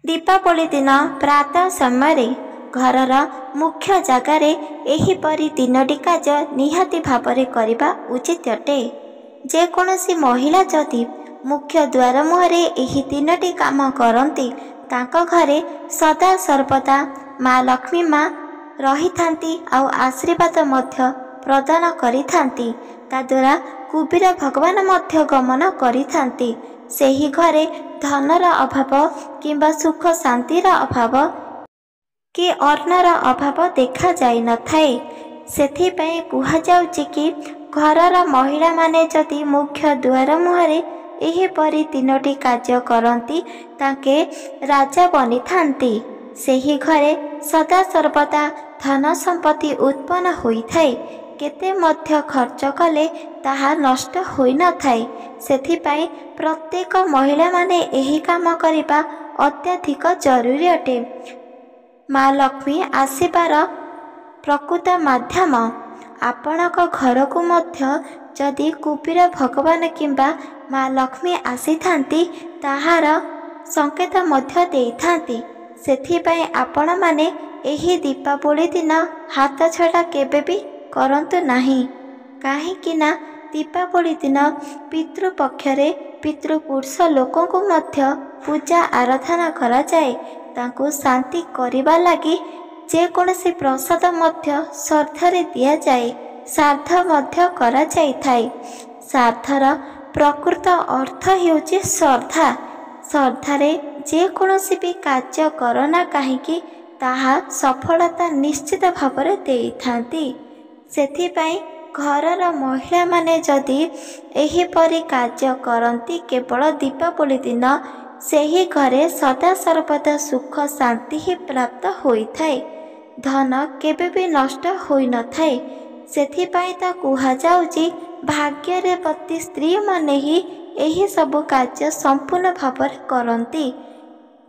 दीपावली दिन प्रातः समय घरर मुख्य जगार एहीपरि तीनोटी कार्य निहाती भावरे करबा उचित अटे। जेकोसी महिला जदि मुख्य द्वार मुहरे एही तीनोटी काम करती तांको घरे सदा सर्वदा माँ लक्ष्मी माँ रही थांती आउ आशीर्वाद मध्य प्रदान करी थांती। ताद्वारा कुबेर भगवान मध्य गमन करी थांती। सेही घरे धनर अभाव किंबा सुख शांतिर अभाव कि अन्नर अभाव देखा जाई न थाए। सेथिपई कुहा जाउछि कि घरर महिला माने जदि मुख्य द्वार मुहरे एहीपरि तीनोटी कार्य करती ताके राजा बनी थांती। सेही घरे सदा सर्वदा धन संपत्ति उत्पन्न होई थाए। केते मध्य खर्च कले ताहा नष्ट होई न थाए। सेथिपई प्रत्येक महिला माने एही काम करिबा अत्याधिक जरूरी अटे। माँ लक्ष्मी आसीबार प्रकृत माध्यम आपणक घर को मध्य जदि कुबेर भगवान किंबा माँ लक्ष्मी आसी थांती ताहार संकेत मध्य देई थांती। सेथिपई आपण माने एही दीपावली दिन हाथ छड़ा केबे भी करंतु नाही। काहेकि ना दीपावली दिन पितृपक्षरे पितृपुरुष लोकों को मध्य पूजा आराधना करा जाए। तांको शांति करिबा लागि जेकोसी प्रसाद मध्य श्रद्धारे दिया जाए। श्राद्ध मध्य करा जाई थाए। श्राद्धर प्रकृत अर्थ हेउछि श्रद्धा। श्रद्धारे जेकोसी भी कार्य करना काहेकि ताहा सफलता निश्चित भावरे देई थांती। सेथिपई घरर महिला माने जदि एहीपरि कार्य करती केवल दीपावली दिन सेही घरे सदा सर्वदा सुख शांति ही प्राप्त होई थाए। धन केबे भी नष्ट होई न थाए। सेथिपई ता कुहा जाउछि भाग्यरे पति स्त्री माने ही एही सब कार्य संपूर्ण भावरे करती।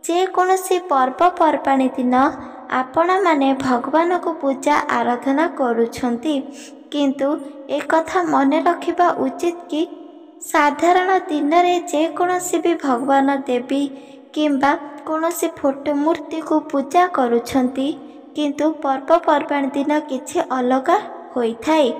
जेकोसी पर्वपर्वाणी दिन आपण माने भगवान को पूजा आराधना करुछंती किंतु एक कथा मने रखिबा उचित कि साधारण दिन रे जेकोसी भी भगवान देवी किंबा कोनोसी फोटो मूर्ति को पूजा करुछंती किंतु पर्वपर्वाणी दिन किछि अलगा होई थाए।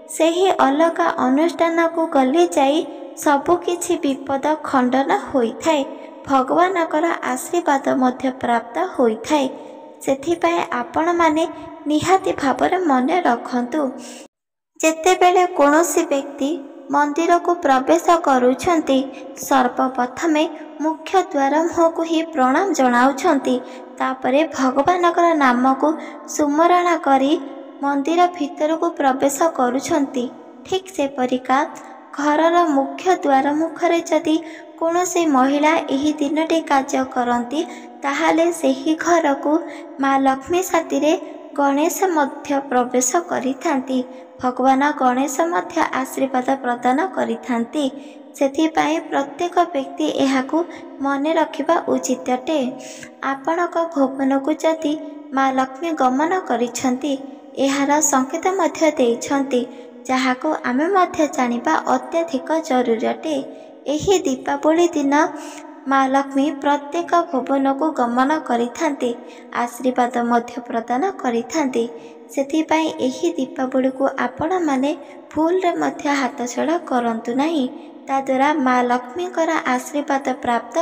सेही अलगा अनुष्ठान को गले जाई सबु किछि विपद खंडन होई थाए। भगवानकर आशीर्वाद मध्य प्राप्त होई थाए। सेथिपई आपण माने निहाती भावरे मने रखंतु जेतेबेले कोनोसी व्यक्ति मंदिर को प्रवेश करुछंती सर्वप्रथमे मुख्य द्वार मुह को ही प्रणाम जणाउछंती। तापरे भगवानकर नाम को सुमरण करी मंदिर भीतर को प्रवेश करुछंती। ठीक से परिका घरर मुख्य द्वार मुखरे जदि कोनोसी महिला एही तीनोटी कार्य करती ताहाले सेही घर को माँ लक्ष्मी साथीरे गणेश मध्य प्रवेश करिथांती। भगवान गणेश मध्य आशीर्वाद प्रदान करिथांती। सेथिपई प्रत्येक व्यक्ति एहाकू मने रखिबा उचित अटे। आपणक भुवन को जदि माँ लक्ष्मी गमन करिछंती एहार संकेत मध्य देइछंती जहाको आमे मध्य जानिबा अत्यधिक जरूरी अटे। एही दीपावली दिन माँ लक्ष्मी प्रत्येक भुवन को गमन करिथांती आशीर्वाद मध्य प्रदान करिथांती। सेथिपई एही दीपावली को आपण माने भूल रे मध्य हाथ छड़ा करंतु नाही। ताद्वारा माँ लक्ष्मीकर आशीर्वाद प्राप्त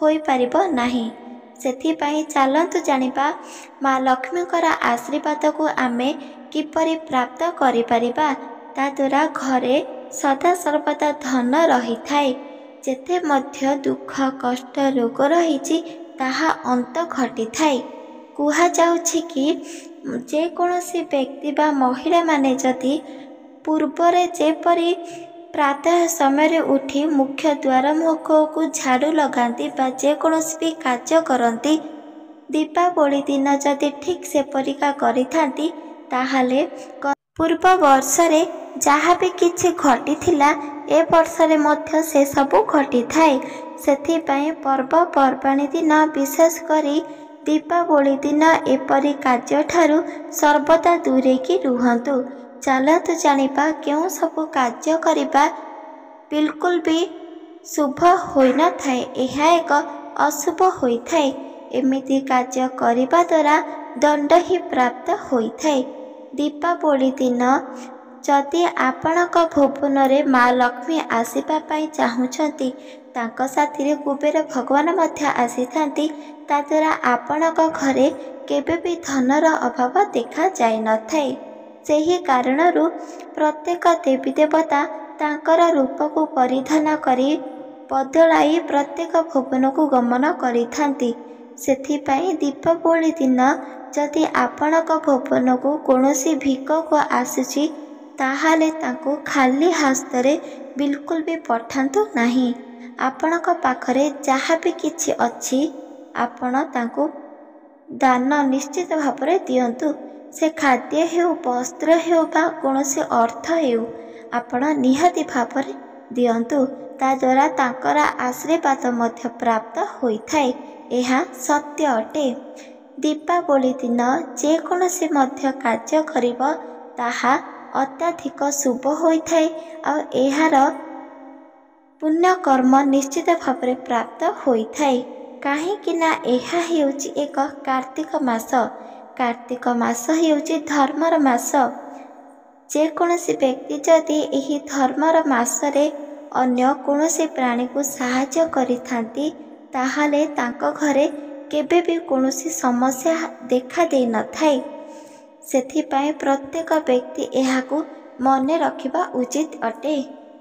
होई पारिबो नाही। सेथिपई चालंतु जानिबा माँ लक्ष्मीकर आशीर्वाद को आमे किपरि प्राप्त करि पारिबा। ताद्वारा घरे सदा सर्वदा धन रही थाए। जेते मध्य दुख कष्ट रोग रही ताहा अंत घटी थाए। कुहा जाउछि कि जेकोसी व्यक्ति बा महिला माने जदि पूर्वरे जेपरि प्रातः समय उठी मुख्य द्वार मुख को झाड़ू लगाती बा जेकोसी भी कार्य करती दीपावली दिन जदि ठीक से परिका करिथांती ताहाले पूर्व वर्षरे जहाँ भी किछि घटी थिला ए वर्षरे मध्य से सबु घटी थाए। सेथिपई पर्वपर्वाणी दिन विशेष करी दीपावली दिन एपरि कार्य ठारू सर्वदा दूरेकी रुहंतु। चलतु जानिबा केउं सबु कार्य करिबा बिल्कुल भी शुभ होई न थाए। एहा एक अशुभ होई थाए। ଏମିତି କାର୍ଯ୍ୟ କରିବା ଦ୍ୱାରା ଦଣ୍ଡ ହିଁ ପ୍ରାପ୍ତ ହୋଇଥାଏ। ଦୀପାବଳି ଦିନ ଯଦି ଆପଣଙ୍କ ଭୁବନରେ ମା ଲକ୍ଷ୍ମୀ ଆସିବା ପାଇଁ ଚାହୁଁଛନ୍ତି, ତାଙ୍କ ସାଥିରେ କୁବେର ଭଗବାନ ମଧ୍ୟ ଆସିଥାନ୍ତି, ତାଦ୍ୱାରା ଆପଣଙ୍କ ଘରେ କେବେ ବି ଧନର ଅଭାବ ଦେଖାଯାଇନଥାଏ। ସେହି କାରଣରୁ ପ୍ରତ୍ୟେକ ଦେବୀ ଦେବତା ତାଙ୍କର ରୂପକୁ ପରିଧାନ କରି ବଦଳାଇ ପ୍ରତ୍ୟେକ ଭୁବନକୁ ଗମନ କରିଥାନ୍ତି। ସେଥିପାଇଁ ଦୀପାବଳି ଦିନ ଯଦି ଆପଣଙ୍କ ଭୁବନକୁ କୌଣସି ଭିକକୁ ଆସୁଛି, ତାହେଲେ ତାଙ୍କୁ ଖାଲି ହସ୍ତରେ ବିଲକୁଲ ବି ପଠାନ୍ତୁ ନାହିଁ। ଆପଣଙ୍କ ପାଖରେ ଯାହା ବି କିଛି ଅଛି ଆପଣ ତାଙ୍କୁ ଦାନ ନିଶ୍ଚିତ ଭାବରେ ଦିଅନ୍ତୁ। ସେ ଖାଦ୍ୟ ହେଉ, ବସ୍ତ୍ର ହେଉ ବା କୌଣସି ଅର୍ଥ ହେଉ, ଆପଣ ନିହାତି ଭାବରେ ଦିଅନ୍ତୁ। ତାଦ୍ୱାରା ତାଙ୍କର ଆଶୀର୍ବାଦ ମଧ୍ୟ ପ୍ରାପ୍ତ ହୋଇଥାଏ। ଏହା ସତ୍ୟ ଅଟେ। ଦୀପାବଳି ଦିନ ଯେକୌଣସି ମଧ୍ୟ କାର୍ଯ୍ୟ କରିବ ତାହା ଅତ୍ୟଧିକ ଶୁଭ ହୋଇଥାଏ ଆଉ ଏହାର ପୁଣ୍ୟକର୍ମ ନିଶ୍ଚିତ ଭାବରେ ପ୍ରାପ୍ତ ହୋଇଥାଏ। କାହିଁକି ନା ଏହା ହେଉଛି ଏକ କାର୍ତ୍ତିକ ମାସ। କାର୍ତ୍ତିକ ମାସ ହେଉଛି ଧର୍ମର ମାସ। ଯେକୌଣସି ବ୍ୟକ୍ତି ଯଦି ଏହି ଧର୍ମର ମାସରେ ଅନ୍ୟ କୌଣସି ପ୍ରାଣୀକୁ ସାହାଯ୍ୟ କରିଥାନ୍ତି, ତାହେଲେ ତାଙ୍କ ଘରେ କେବେ ବି କୌଣସି ସମସ୍ୟା ଦେଖା ଦେଇନଥାଏ। ସେଥିପାଇଁ ପ୍ରତ୍ୟେକ ବ୍ୟକ୍ତି ଏହାକୁ ମନେ ରଖିବା ଉଚିତ ଅଟେ।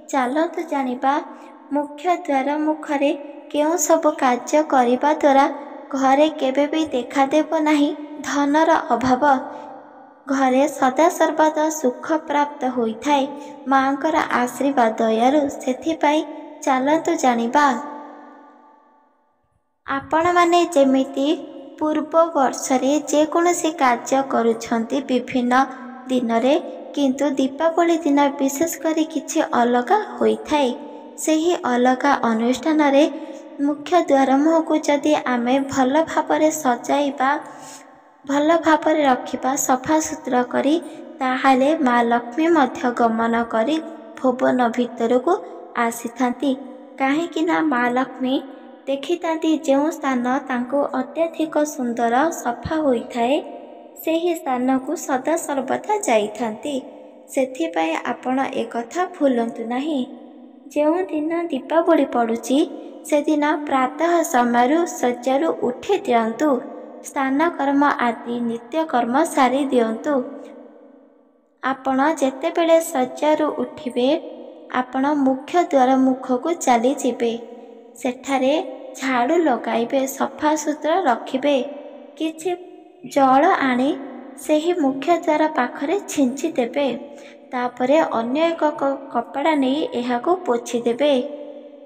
ଚାଲନ୍ତୁ ଜାଣିବା ମୁଖ୍ୟ ଦ୍ୱାର ମୁଖରେ କେଉଁ ସବୁ କାର୍ଯ୍ୟ କରିବା ଦ୍ୱାରା ଘରେ କେବେ ବି ଦେଖାଦେବ ନାହିଁ ଧନର ଅଭାବ। ଘରେ ସଦାସର୍ବଦା ସୁଖ ପ୍ରାପ୍ତ ହୋଇଥାଏ ମାଙ୍କର ଆଶୀର୍ବାଦ ଦୟାରୁ। ସେଥିପାଇଁ ଚାଲନ୍ତୁ ଜାଣିବା। ଆପଣମାନେ ଯେମିତି ପୂର୍ବ ବର୍ଷରେ ଯେକୌଣସି କାର୍ଯ୍ୟ କରୁଛନ୍ତି ବିଭିନ୍ନ ଦିନରେ, କିନ୍ତୁ ଦୀପାବଳି ଦିନ ବିଶେଷ କରି କିଛି ଅଲଗା ହୋଇଥାଏ। ସେହି ଅଲଗା ଅନୁଷ୍ଠାନରେ ମୁଖ୍ୟ ଦ୍ୱାର ମୁହଁକୁ ଯଦି ଆମେ ଭଲ ଭାବରେ ସଜାଇବା, ଭଲ ଭାବରେ ରଖିବା, ସଫାସୁତୁରା କରି, ତାହେଲେ ମା ଲକ୍ଷ୍ମୀ ମଧ୍ୟ ଗମନ କରି ଭୁବନ ଭିତରକୁ ଆସିଥାନ୍ତି। କାହିଁକି ନା ମା ଲକ୍ଷ୍ମୀ ଦେଖିଥାନ୍ତି ଯେଉଁ ସ୍ଥାନ ତାଙ୍କୁ ଅତ୍ୟଧିକ ସୁନ୍ଦର ସଫା ହୋଇଥାଏ, ସେହି ସ୍ଥାନକୁ ସଦାସର୍ବଦା ଯାଇଥାନ୍ତି। ସେଥିପାଇଁ ଆପଣ ଏକଥା ଭୁଲନ୍ତୁ ନାହିଁ। ଯେଉଁଦିନ ଦୀପାବଳି ପଡ଼ୁଛି ସେଦିନ ପ୍ରାତଃ ସମୟରୁ ଶଯ୍ୟାରୁ ଉଠି ଦିଅନ୍ତୁ। ସ୍ନାନକର୍ମ ଆଦି ନିତ୍ୟକର୍ମ ସାରି ଦିଅନ୍ତୁ। ଆପଣ ଯେତେବେଳେ ଶଯ୍ୟାରୁ ଉଠିବେ, ଆପଣ ମୁଖ୍ୟ ଦ୍ୱାର ମୁଖକୁ ଚାଲିଯିବେ। ସେଠାରେ ଝାଡ଼ୁ ଲଗାଇବେ, ସଫାସୁତୁରା ରଖିବେ। କିଛି ଜଳ ଆଣି ସେହି ମୁଖ୍ୟ ଦ୍ୱାର ପାଖରେ ଛିଞ୍ଚି ଦେବେ। ତାପରେ ଅନ୍ୟ ଏକ କପଡ଼ା ନେଇ ଏହାକୁ ପୋଛିଦେବେ।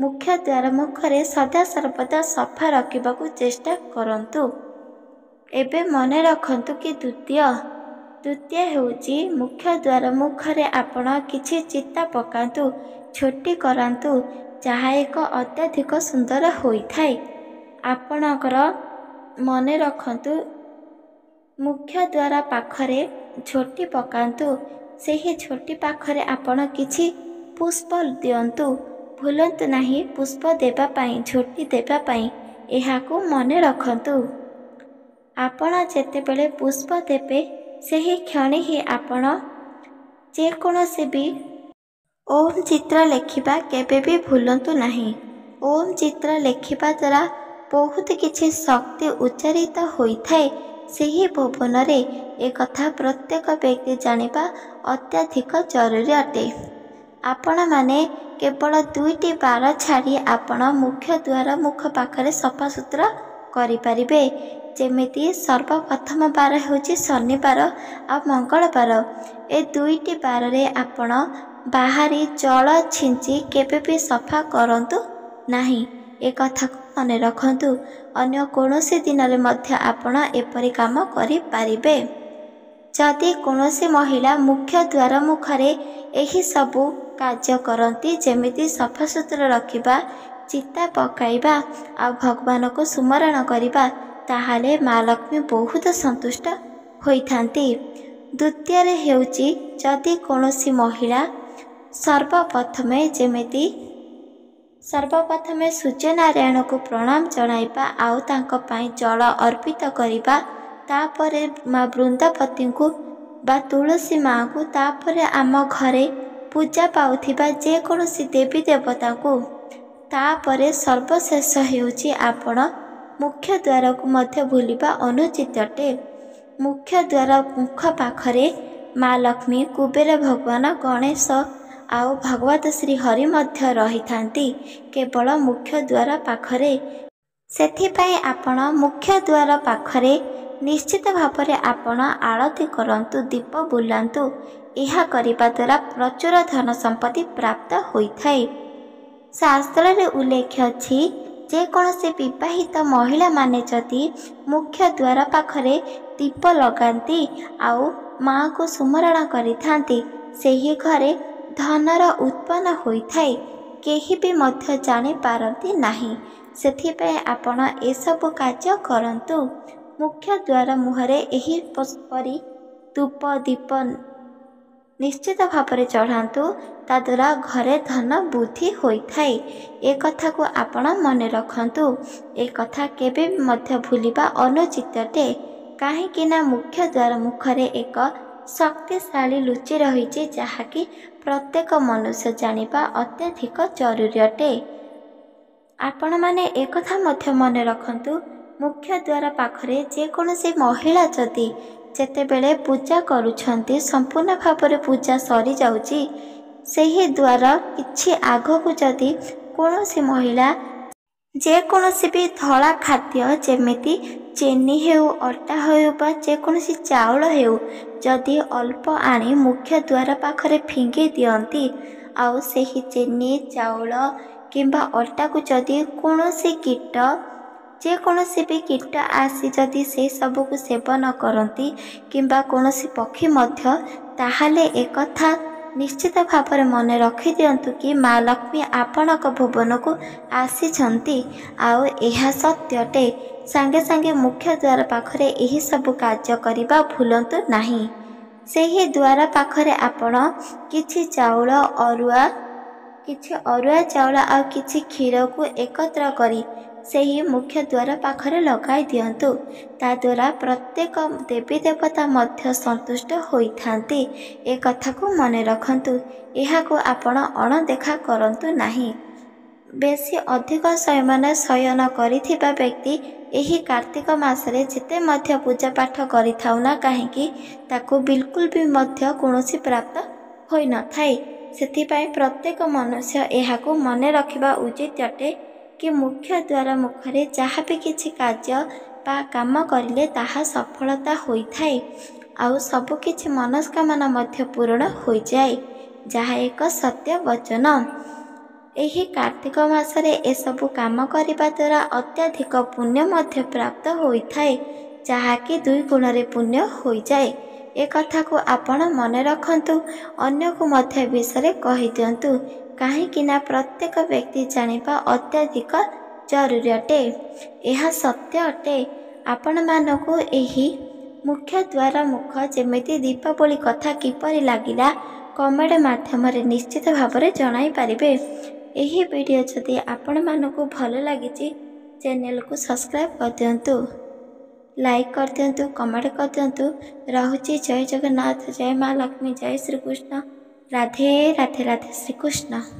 ମୁଖ୍ୟ ଦ୍ୱାର ମୁଖରେ ସଦାସର୍ବଦା ସଫା ରଖିବାକୁ ଚେଷ୍ଟା କରନ୍ତୁ। ଏବେ ମନେ ରଖନ୍ତୁ କି ଦ୍ୱିତୀୟ ହେଉଛି ମୁଖ୍ୟ ଦ୍ୱାର ମୁଖରେ ଆପଣ କିଛି ଚିତା ପକାନ୍ତୁ, ଝୋଟି କରାନ୍ତୁ, ଯାହା ଏକ ଅତ୍ୟଧିକ ସୁନ୍ଦର ହୋଇଥାଏ। ଆପଣଙ୍କର ମନେ ରଖନ୍ତୁ, ମୁଖ୍ୟ ଦ୍ୱାର ପାଖରେ ଝୋଟି ପକାନ୍ତୁ। ସେହି ଝୋଟି ପାଖରେ ଆପଣ କିଛି ପୁଷ୍ପ ଦିଅନ୍ତୁ। ଭୁଲନ୍ତୁ ନାହିଁ ପୁଷ୍ପ ଦେବା ପାଇଁ, ଝୋଟି ଦେବା ପାଇଁ। ଏହାକୁ ମନେ ରଖନ୍ତୁ। ଆପଣ ଯେତେବେଳେ ପୁଷ୍ପ ଦେବେ, ସେହି କ୍ଷଣି ହିଁ ଆପଣ ଯେକୌଣସି ବି ଓମ୍ ଚିତ୍ର ଲେଖିବା କେବେ ବି ଭୁଲନ୍ତୁ ନାହିଁ। ଓମ୍ ଚିତ୍ର ଲେଖିବା ଦ୍ୱାରା ବହୁତ କିଛି ଶକ୍ତି ଉଚ୍ଚାରିତ ହୋଇଥାଏ ସେହି ଭୁବନରେ। ଏକଥା ପ୍ରତ୍ୟେକ ବ୍ୟକ୍ତି ଜାଣିବା ଅତ୍ୟଧିକ ଜରୁରୀ ଅଟେ। ଆପଣମାନେ କେବଳ 2ଟି ବାର ଛାଡ଼ି ଆପଣ ମୁଖ୍ୟ ଦ୍ୱାର ମୁଖ ପାଖରେ ସଫାସୁତୁରା କରିପାରିବେ। ଯେମିତି ସର୍ବପ୍ରଥମ ବାର ହେଉଛି ଶନିବାର ଆଉ ମଙ୍ଗଳବାର। ଏ 2ଟି ବାରରେ ଆପଣ ବାହାରି ଜଳ ଛିଞ୍ଚି କେବେ ବି ସଫା କରନ୍ତୁ ନାହିଁ। ଏ କଥାକୁ ମନେ ରଖନ୍ତୁ। ଅନ୍ୟ କୌଣସି ଦିନରେ ମଧ୍ୟ ଆପଣ ଏପରି କାମ କରିପାରିବେ। ଯଦି କୌଣସି ମହିଳା ମୁଖ୍ୟ ଦ୍ୱାର ମୁଖରେ ଏହି ସବୁ କାର୍ଯ୍ୟ କରନ୍ତି, ଯେମିତି ସଫାସୁତୁରା ରଖିବା, ଚିତା ପକାଇବା ଆଉ ଭଗବାନଙ୍କୁ ସୁମରଣ କରିବା, ତାହେଲେ ମା ଲକ୍ଷ୍ମୀ ବହୁତ ସନ୍ତୁଷ୍ଟ ହୋଇଥାନ୍ତି। ଦ୍ୱିତୀୟରେ ହେଉଛି ଯଦି କୌଣସି ମହିଳା ସର୍ବପ୍ରଥମେ ଯେମିତି सर्वप्रथमे सूर्यनारायण को प्रणाम जणाइबा आउ तांको पाई जल अर्पित करिबा। तापरे माँ वृंदावती को बा तुलसी माँ को तापरे आम घरे पूजा पाउथिबा जेकोसी देवी देवता को। तापरे सर्वशेष हेउची आपण मुख्य द्वार को मध्य भूलिबा अनुचित अटे। मुख्य द्वार मुख पाखरे माँ लक्ष्मी, कुबेर भगवान, गणेश आउ भगवत श्री हरि मध्य रही थांती केवल मुख्य द्वार पाखरे। सेथिपाई आपण मुख्य द्वार पाखरे निश्चित भावरे आपण आरती करंतु, दीप बुलांतु। यह करिबा द्वारा प्रचुर धन संपत्ति प्राप्त होइथाय। शास्त्र रे उल्लेख अछि जे कोनसे विवाहित महिला माने जदि मुख्य द्वार पाखरे दीप लगांती आउ माँ को सुमरण करिथांती, सेही घरे धनर उत्पन्न होइथाय। केही भी मध्य जानि पारंती नाही। सेथिपे आपण ए सब कार्य करंतु। मुख्य द्वार मुहरे एही परी धूप दीप निश्चित भावरे चढ़ातु। ताद्वारा घरे धन वृद्धि होइथाय। ए कथा को आपण मने रखंतु। ए कथा केबे मध्य भूलिबा अनुचित अटे। काहेकि ना मुख्य द्वार मुखरे एक शक्तिशाली लुचि रही जहाँकि प्रत्येक मनुष्य जानिबा अत्यधिक जरूरी अटे। आपण माने एक कथा मध्य मने रखंतु। मुख्य द्वार पाखरे जेकोसी महिला जदि जेतेबेले पूजा करुछंती, संपूर्ण भावरे पूजा सरी जाउची, सेही द्वार किछि आगकु जदि कोनोसी महिला जेकोसी भी धला खाद्य जेमिति चीनी हेउ, अटा हेउ बा जेकोसी चाउल हेउ जदि अल्प आनी मुख्य द्वार पाखरे फिंगी दियंती, आउ सेही चीनी चाउल किंबा अटा को जदि कोनोसी कीट जेकोसी भी कीट आसी जदि से सबु को सेवन करती किंबा कोनोसी पक्षी मध्य, ताहाले एक कथा निश्चित भाव मन रखि दियंतु कि माँ लक्ष्मी आपणक भुवन को आसीछंती आउ एहा सत्य अटे। सांगे सांगे मुख्य द्वार पाखरे एही सब कार्य करिबा भूलंतु नाही। सेही द्वार पाखरे आपण किछि चाउल अरुआ चाउल आ किछि क्षीर को एकत्र करी सेही मुख्य द्वार पाखरे लगाई दियंतु। ता द्वारा प्रत्येक देवी देवता मध्य संतुष्ट होइथांती। ए कथा को मने रखंतु। एहा को आपण अणदेखा करंतु नाही। बेसी अधिक समय शयन करिथिबा व्यक्ति एही कार्तिक मासरे जेते मध्य पूजा पाठ करिथाउ ना काहेकि ताको बिल्कुल भी मध्य कोनोसी प्राप्त होई न थाए। सेथिपाई प्रत्येक मनुष्य एहाको मने रखिबा उचित अटे कि मुख्य द्वार मुखरे जहाँ भी किछि कार्य बा काम करिले ताहा सफलता होइथाए आउ सबु किछि मनस्कामना मध्य पूर्ण होई जाए, जहाँ एक सत्य वचन। एही कार्तिक मासरे ए सबु काम करिबा द्वारा अत्यधिक पुण्य मध्य प्राप्त होइथाए, जहाँकि 2 गुणरे पुण्य होई जाए। ए कथा को आपण मने रखंतु। अन्य को मध्य विषय कहि दियंतु, काहेकि ना प्रत्येक व्यक्ति जानिबा अत्यधिक जरूरी अटे। यह सत्य अटे। आपण मानकु एही मुख्य द्वार मुख जेमिति दीपावली कथा किपरि लागिला कमेंट माध्यम निश्चित भाव में जणाई पारिबे। एही वीडियो जदि आपण मानकु भल लागिछि चैनल को सब्सक्राइब कर दियंतु, लाइक कर दियंतु, कमेंट कर दियंतु। रहुछि जय जगन्नाथ, जय माँ लक्ष्मी, जय श्री कृष्ण। राधे राधे राधे श्री कृष्ण।